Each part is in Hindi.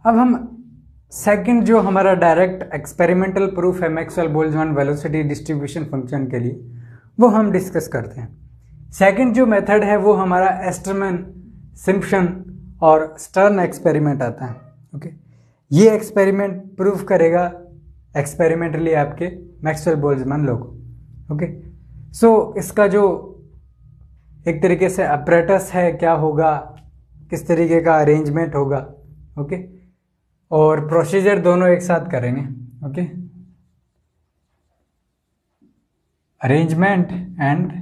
अब हम सेकंड जो हमारा डायरेक्ट एक्सपेरिमेंटल प्रूफ है Maxwell Boltzmann velocity distribution function के लिए, वो हम डिस्कस करते हैं। सेकंड जो मेथड है वो हमारा एस्टरमैन, सिम्पसन और स्टर्न एक्सपेरिमेंट आता है। ओके, ये एक्सपेरिमेंट प्रूफ करेगा एक्सपेरिमेंटली आपके मैक्सवेल बोल्ट्जमैन लॉ को। ओके, सो इसका जो एक तरीके से अपरेटस है, क्या होगा, किस तरीके का अरेंजमेंट होगा, ओके, और प्रोसीजर दोनों एक साथ करेंगे। ओके, अरेंजमेंट एंड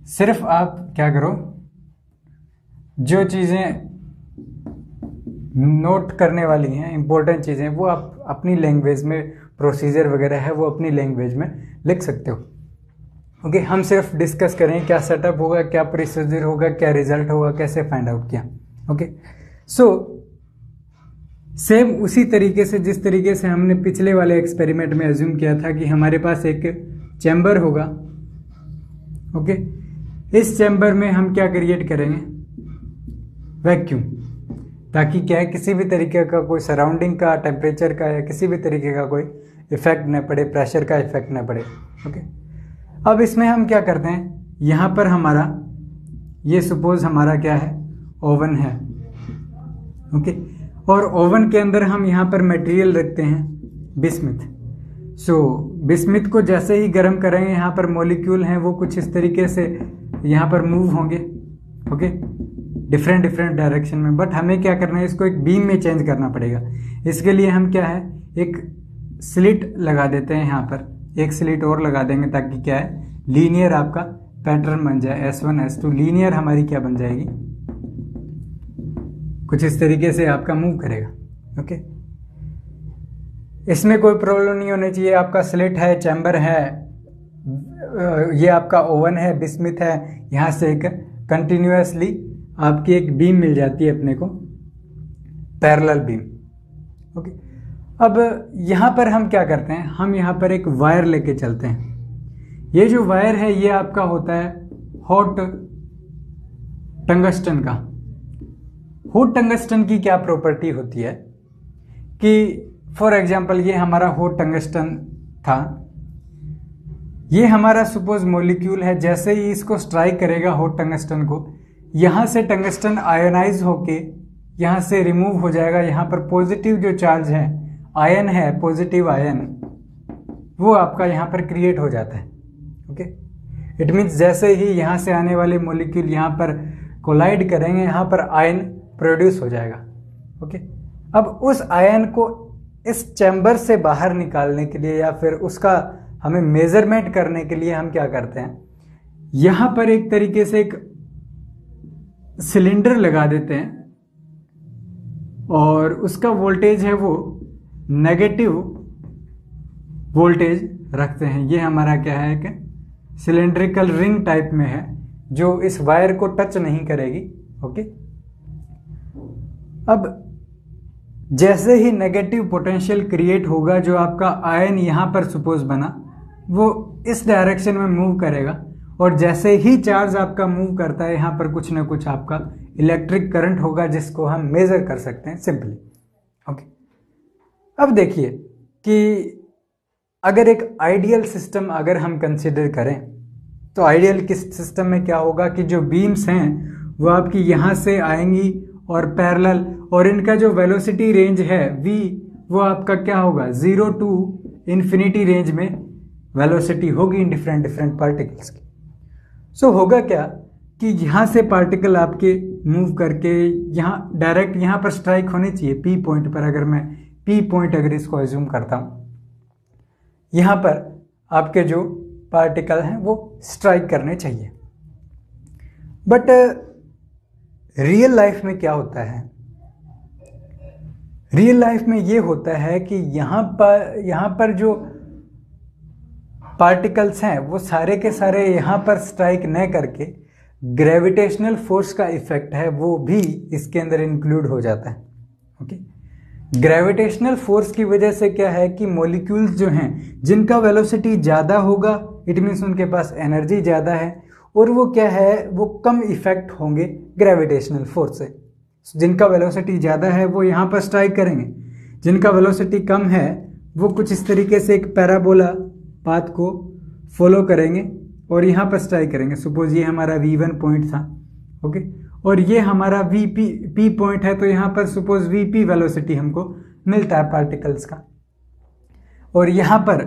सिर्फ आप क्या करो, जो चीजें नोट करने वाली हैं, इंपॉर्टेंट चीजें, वो आप अपनी लैंग्वेज में, प्रोसीजर वगैरह है वो अपनी लैंग्वेज में लिख सकते हो। ओके, हम सिर्फ डिस्कस करें क्या सेटअप होगा, क्या प्रोसीजर होगा, क्या रिजल्ट होगा, कैसे फाइंड आउट किया। ओके, सो सेम उसी तरीके से जिस तरीके से हमने पिछले वाले एक्सपेरिमेंट में अज्यूम किया था कि हमारे पास एक चैम्बर होगा। ओके, इस चैम्बर में हम क्या क्रिएट करेंगे, वैक्यूम, ताकि क्या है किसी भी तरीके का कोई सराउंडिंग का, टेम्परेचर का या किसी भी तरीके का कोई इफेक्ट न पड़े, प्रेशर का इफेक्ट न पड़े। ओके, अब इसमें हम क्या करते हैं, यहाँ पर हमारा ये सपोज हमारा क्या है, ओवन है। ओके, और ओवन के अंदर हम यहाँ पर मटेरियल रखते हैं बिस्मिथ। सो बिस्मिथ को जैसे ही गर्म करेंगे, यहाँ पर मॉलिक्यूल हैं वो कुछ इस तरीके से यहाँ पर मूव होंगे। ओके, डिफरेंट डायरेक्शन में, बट हमें क्या करना है, इसको एक बीम में चेंज करना पड़ेगा। इसके लिए हम क्या है, एक स्लिट लगा देते हैं, यहाँ पर एक स्लिट और लगा देंगे ताकि क्या है, लीनियर आपका पैटर्न बन जाए, S1 S2 लीनियर हमारी क्या बन जाएगी, कुछ इस तरीके से आपका मूव करेगा। ओके, इसमें कोई प्रॉब्लम नहीं होनी चाहिए। आपका स्लिट है, चैम्बर है, ये आपका ओवन है, बिस्मिथ है, यहाँ से एक कंटिन्यूअसली आपकी एक बीम मिल जाती है अपने को, पैरेलल बीम। ओके, अब यहाँ पर हम क्या करते हैं, हम यहाँ पर एक वायर लेके चलते हैं। ये जो वायर है ये आपका होता है हॉट टंगस्टन का। हॉट टंगस्टन की क्या प्रॉपर्टी होती है कि फॉर एग्जांपल ये हमारा हॉट टंगस्टन था, ये हमारा सपोज मॉलिक्यूल है, जैसे ही इसको स्ट्राइक करेगा हॉट टंगस्टन को, यहाँ से टंगस्टन आयोनाइज होके यहाँ से रिमूव हो जाएगा। यहाँ पर पॉजिटिव जो चार्ज है, आयन है, पॉजिटिव आयन, वो आपका यहाँ पर क्रिएट हो जाता है। ओके, इट मीन्स जैसे ही यहाँ से आने वाले मॉलिक्यूल यहाँ पर कोलाइड करेंगे, यहाँ पर आयन प्रोड्यूस हो जाएगा। ओके, अब उस आयन को इस चैम्बर से बाहर निकालने के लिए या फिर उसका हमें मेजरमेंट करने के लिए हम क्या करते हैं, यहाँ पर एक तरीके से एक सिलेंडर लगा देते हैं और उसका वोल्टेज है वो नेगेटिव वोल्टेज रखते हैं। ये हमारा क्या है कि सिलेंड्रिकल रिंग टाइप में है जो इस वायर को टच नहीं करेगी। ओके, अब जैसे ही नेगेटिव पोटेंशियल क्रिएट होगा, जो आपका आयन यहां पर सपोज बना वो इस डायरेक्शन में मूव करेगा, और जैसे ही चार्ज आपका मूव करता है यहां पर कुछ ना कुछ आपका इलेक्ट्रिक करंट होगा जिसको हम मेजर कर सकते हैं सिंपली। ओके, अब देखिए कि अगर एक आइडियल सिस्टम अगर हम कंसिडर करें तो आइडियल किस सिस्टम में क्या होगा कि जो बीम्स हैं वो आपकी यहाँ से आएंगी और पैरेलल, और इनका जो वेलोसिटी रेंज है v, वो आपका क्या होगा, 0 टू इन्फिनिटी रेंज में वेलोसिटी होगी इन डिफरेंट पार्टिकल्स की। सो होगा क्या कि यहाँ से पार्टिकल आपके मूव करके यहाँ डायरेक्ट यहाँ पर स्ट्राइक होनी चाहिए P पॉइंट पर। अगर मैं P पॉइंट अगर इसको एज्यूम करता हूँ, यहाँ पर आपके जो पार्टिकल हैं वो स्ट्राइक करने चाहिए। बट रियल लाइफ में क्या होता है, रियल लाइफ में ये होता है कि यहाँ पर जो पार्टिकल्स हैं वो सारे के सारे यहाँ पर स्ट्राइक न करके ग्रेविटेशनल फोर्स का इफेक्ट है वो भी इसके अंदर इंक्लूड हो जाता है। ओके, ग्रेविटेशनल फोर्स की वजह से क्या है कि मॉलिक्यूल्स जो हैं जिनका वेलोसिटी ज़्यादा होगा, इट मीन्स उनके पास एनर्जी ज़्यादा है, और वो क्या है, वो कम इफेक्ट होंगे ग्रेविटेशनल फोर्स से। जिनका वेलोसिटी ज़्यादा है वो यहाँ पर स्ट्राइक करेंगे, जिनका वेलोसिटी कम है वो कुछ इस तरीके से एक पैराबोला पाथ को फॉलो करेंगे और यहाँ पर स्ट्राइक करेंगे। सपोज ये हमारा V1 पॉइंट था, ओके, और ये हमारा P पॉइंट है, तो यहाँ पर सपोज VP वेलोसिटी हमको मिलता है पार्टिकल्स का। और यहाँ पर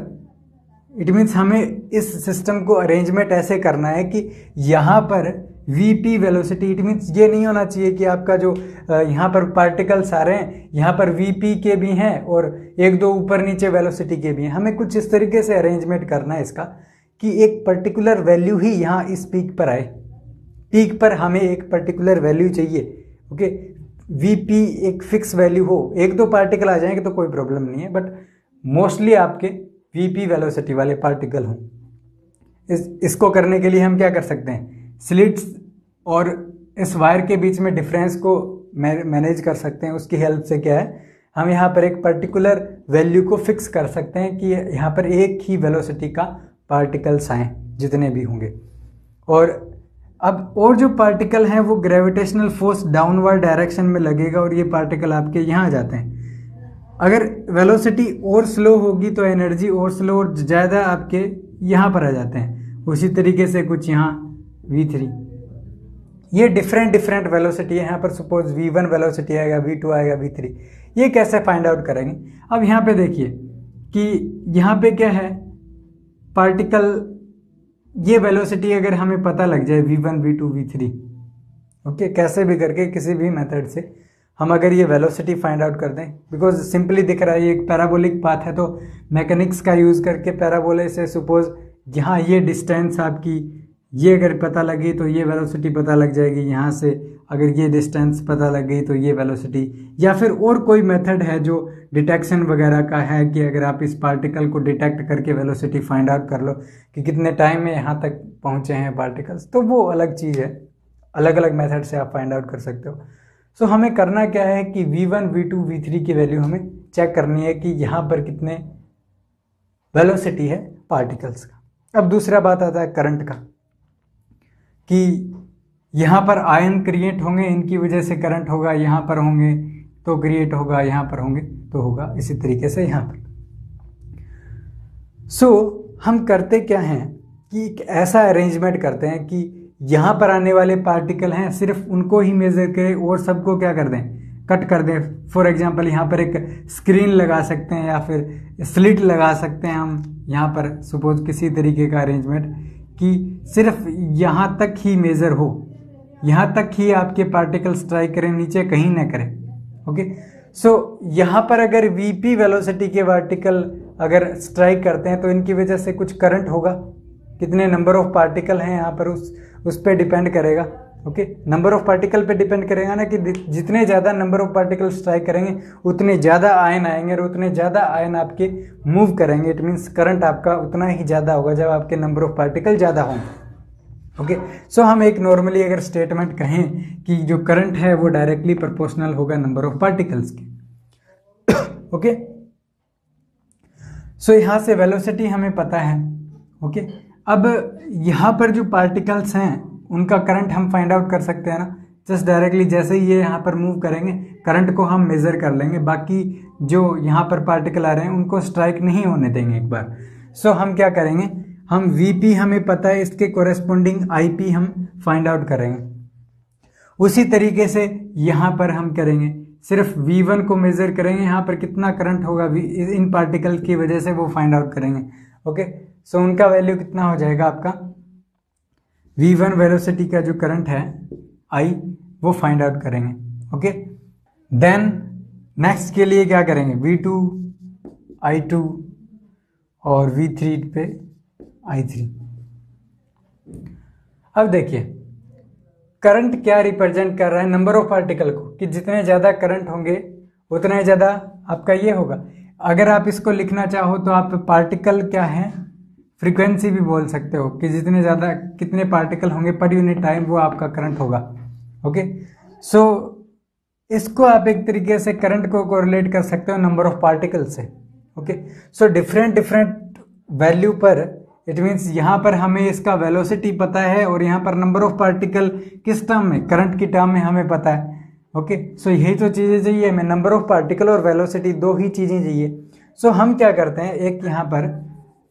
इट मीन्स हमें इस सिस्टम को अरेंजमेंट ऐसे करना है कि यहाँ पर VP वेलोसिटी, इट मीन्स ये नहीं होना चाहिए कि आपका जो यहाँ पर पार्टिकल्स आ रहे हैं यहाँ पर VP के भी हैं और एक दो ऊपर नीचे वेलोसिटी के भी हैं। हमें कुछ इस तरीके से अरेंजमेंट करना है इसका कि एक पर्टिकुलर वैल्यू ही यहाँ इस पीक पर आए। पीक पर हमें एक पर्टिकुलर वैल्यू चाहिए, ओके, VP एक फिक्स वैल्यू हो। एक दो पार्टिकल आ जाएंगे तो कोई प्रॉब्लम नहीं है, बट मोस्टली आपके VP वेलोसिटी वाले पार्टिकल हों। इसको करने के लिए हम क्या कर सकते हैं, स्लिट्स और इस वायर के बीच में डिफरेंस को मैनेज कर सकते हैं। उसकी हेल्प से क्या है, हम यहाँ पर एक पर्टिकुलर वैल्यू को फिक्स कर सकते हैं कि यहाँ पर एक ही वेलोसिटी का पार्टिकल्स आए जितने भी होंगे। और अब और जो पार्टिकल हैं वो ग्रेविटेशनल फोर्स डाउनवर्ड डायरेक्शन में लगेगा और ये पार्टिकल आपके यहाँ आ जाते हैं। अगर वेलोसिटी और स्लो होगी तो एनर्जी और स्लो और ज़्यादा आपके यहाँ पर आ जाते हैं। उसी तरीके से कुछ यहाँ V3, ये डिफरेंट वेलोसिटी है। यहाँ पर सपोज V1 वेलोसिटी आएगा, V2 आएगा, V3। ये कैसे फाइंड आउट करेंगे? अब यहाँ पे देखिए कि यहाँ पे क्या है, पार्टिकल ये वेलोसिटी अगर हमें पता लग जाए V1, V2, V3, ओके, कैसे भी करके किसी भी मेथड से हम अगर ये वेलोसिटी फाइंड आउट कर दें, बिकॉज सिंपली दिख रहा है ये एक पैराबोलिक पाथ है, तो मैकेनिक्स का यूज़ करके पैराबोले से सपोज यहाँ ये डिस्टेंस आपकी ये अगर पता लगी तो ये वेलोसिटी पता लग जाएगी। यहाँ से अगर ये डिस्टेंस पता लग गई तो ये वेलोसिटी, या फिर और कोई मेथड है जो डिटेक्शन वगैरह का है कि अगर आप इस पार्टिकल को डिटेक्ट करके वेलोसिटी फाइंड आउट कर लो कि कितने टाइम में यहाँ तक पहुँचे हैं पार्टिकल्स, तो वो अलग चीज़ है। अलग अलग मेथड से आप फाइंड आउट कर सकते हो। सो हमें करना क्या है कि V1, V2, V3 की वैल्यू हमें चेक करनी है कि यहाँ पर कितने वेलोसिटी है पार्टिकल्स का। अब दूसरा बात आता है करंट का, कि यहाँ पर आयन क्रिएट होंगे, इनकी वजह से करंट होगा, यहाँ पर होंगे तो क्रिएट होगा, यहाँ पर होंगे तो होगा, इसी तरीके से यहाँ पर। सो हम करते क्या हैं कि एक ऐसा अरेंजमेंट करते हैं कि यहाँ पर आने वाले पार्टिकल हैं सिर्फ उनको ही मेजर करें और सबको क्या कर दें, कट कर दें। फॉर एग्जांपल यहाँ पर एक स्क्रीन लगा सकते हैं या फिर स्लिट लगा सकते हैं हम यहाँ पर, सपोज किसी तरीके का अरेंजमेंट कि सिर्फ यहाँ तक ही मेजर हो, यहाँ तक ही आपके पार्टिकल स्ट्राइक करें, नीचे कहीं ना करें, ओके। सो यहाँ पर अगर VP वेलोसिटी के पार्टिकल अगर स्ट्राइक करते हैं तो इनकी वजह से कुछ करंट होगा। कितने नंबर ऑफ पार्टिकल हैं यहाँ पर उस पर डिपेंड करेगा, ओके। नंबर ऑफ पार्टिकल पे डिपेंड करेगा ना कि जितने ज़्यादा नंबर ऑफ पार्टिकल स्ट्राइक करेंगे उतने ज़्यादा आयन आएंगे और उतने ज़्यादा आयन आपके मूव करेंगे। इट मीन्स करंट आपका उतना ही ज़्यादा होगा जब आपके नंबर ऑफ पार्टिकल ज़्यादा होंगे, ओके। सो हम एक नॉर्मली अगर स्टेटमेंट कहें कि जो करंट है वो डायरेक्टली प्रोपोर्शनल होगा नंबर ऑफ पार्टिकल्स के, ओके। सो यहाँ से वेलोसिटी हमें पता है, ओके। अब यहाँ पर जो पार्टिकल्स हैं उनका करंट हम फाइंड आउट कर सकते हैं ना, जस्ट डायरेक्टली जैसे ही ये यहाँ पर मूव करेंगे करंट को हम मेज़र कर लेंगे। बाकी जो यहाँ पर पार्टिकल आ रहे हैं उनको स्ट्राइक नहीं होने देंगे एक बार। सो हम क्या करेंगे, हम VP हमें पता है, इसके कोरेस्पोंडिंग IP हम फाइंड आउट करेंगे। उसी तरीके से यहाँ पर हम करेंगे, सिर्फ V1 को मेज़र करेंगे, यहाँ पर कितना करंट होगा इन पार्टिकल की वजह से वो फाइंड आउट करेंगे, ओके। सो उनका वैल्यू कितना हो जाएगा आपका, V1 वेलोसिटी का जो करंट है I वो फाइंड आउट करेंगे, ओके। देन नेक्स्ट के लिए क्या करेंगे, V2, I2 और V3 पे I3। अब देखिए करंट क्या रिप्रेजेंट कर रहा है, नंबर ऑफ पार्टिकल को, कि जितने ज़्यादा करंट होंगे उतना ही ज़्यादा आपका ये होगा। अगर आप इसको लिखना चाहो तो आप पार्टिकल क्या है, फ्रीक्वेंसी भी बोल सकते हो कि जितने ज़्यादा कितने पार्टिकल होंगे पर यूनिट टाइम वो आपका करंट होगा, ओके। सो इसको आप एक तरीके से करंट को कोरिलेट कर सकते हो नंबर ऑफ पार्टिकल से, ओके। सो डिफरेंट वैल्यू पर इट मीन्स यहाँ पर हमें इसका वेलोसिटी पता है और यहाँ पर नंबर ऑफ पार्टिकल किस टर्म में, करंट की टर्म में हमें पता है। ओके, सो यही तो चीज़ें चाहिए हमें, नंबर ऑफ पार्टिकल और वेलोसिटी, दो ही चीज़ें चाहिए। सो हम क्या करते हैं, एक यहाँ पर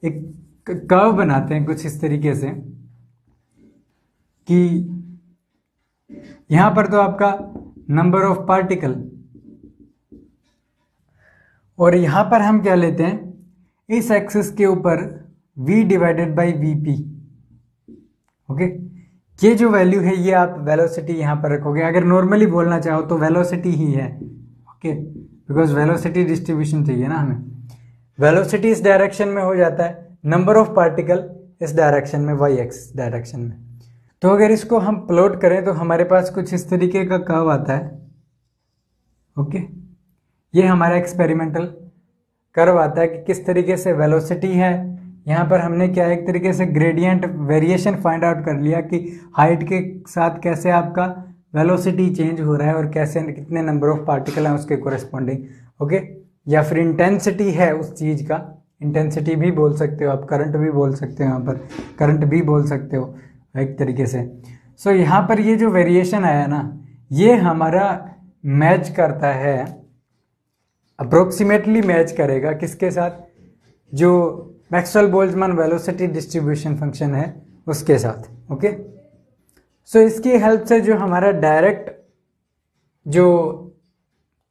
एक कर्व बनाते हैं कुछ इस तरीके से कि यहाँ पर तो आपका नंबर ऑफ पार्टिकल, और यहाँ पर हम क्या लेते हैं, इस एक्सिस के ऊपर v divided by Vp। Okay, ये जो वैल्यू है ये आप वेलोसिटी यहाँ पर रखोगे। अगर नॉर्मली बोलना चाहो तो वेलोसिटी ही है, ओके, बिकॉज वेलोसिटी डिस्ट्रीब्यूशन चाहिए ना हमें। वेलोसिटी इस डायरेक्शन में हो जाता है, नंबर ऑफ पार्टिकल इस डायरेक्शन में, वाई एक्स डायरेक्शन में। तो अगर इसको हम प्लॉट करें तो हमारे पास कुछ इस तरीके का कर्व आता है। ओके, ये हमारा एक्सपेरिमेंटल कर्व आता है कि किस तरीके से वेलोसिटी है। यहाँ पर हमने क्या एक तरीके से ग्रेडियंट वेरिएशन फाइंड आउट कर लिया कि हाइट के साथ कैसे आपका वेलोसिटी चेंज हो रहा है और कैसे कितने नंबर ऑफ पार्टिकल हैं उसके कोरेस्पॉन्डिंग। ओके, या फिर इंटेंसिटी है उस चीज़ का, इंटेंसिटी भी बोल सकते हो आप, करंट भी बोल सकते हो, यहाँ पर करंट भी बोल सकते हो एक तरीके से। सो यहाँ पर ये जो वेरिएशन आया ना, ये हमारा मैच करता है, अप्रोक्सीमेटली मैच करेगा किसके साथ, जो Maxwell Boltzmann velocity distribution function है उसके साथ। ओके, सो इसकी हेल्प से जो हमारा डायरेक्ट जो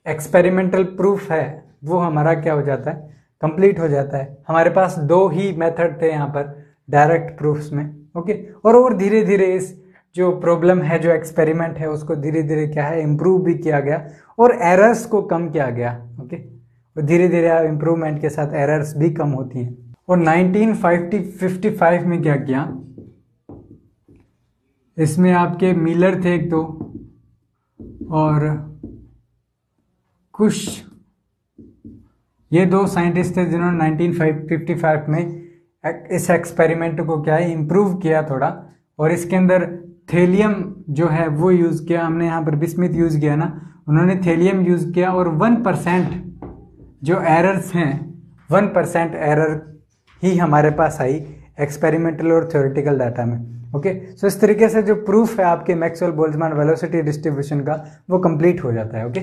एक्सपेरिमेंटल प्रूफ है वो हमारा क्या हो जाता है, कंप्लीट हो जाता है। हमारे पास दो ही मेथड थे यहाँ पर डायरेक्ट प्रूफ्स में। ओके, और धीरे धीरे इस जो प्रॉब्लम है, जो एक्सपेरिमेंट है, उसको धीरे धीरे क्या है इम्प्रूव भी किया गया और एरर्स को कम किया गया। ओके, और धीरे धीरे इम्प्रूवमेंट के साथ एरर्स भी कम होती हैं। और 1955 में क्या किया, इसमें आपके मिलर थे एक तो, और कुछ ये दो साइंटिस्ट थे जिन्होंने 1955 में इस एक्सपेरिमेंट को क्या है इम्प्रूव किया थोड़ा, और इसके अंदर थेलियम जो है वो यूज़ किया हमने। यहाँ पर बिस्मिथ यूज़ किया ना, उन्होंने थेलियम यूज़ किया, और 1% जो एरर्स हैं, 1% एरर ही हमारे पास आई एक्सपेरिमेंटल और थ्योरेटिकल डाटा में। ओके, सो इस तरीके से जो प्रूफ है आपके मैक्सवेल बोल्ट्जमैन वेलोसिटी डिस्ट्रीब्यूशन का वो कंप्लीट हो जाता है। ओके।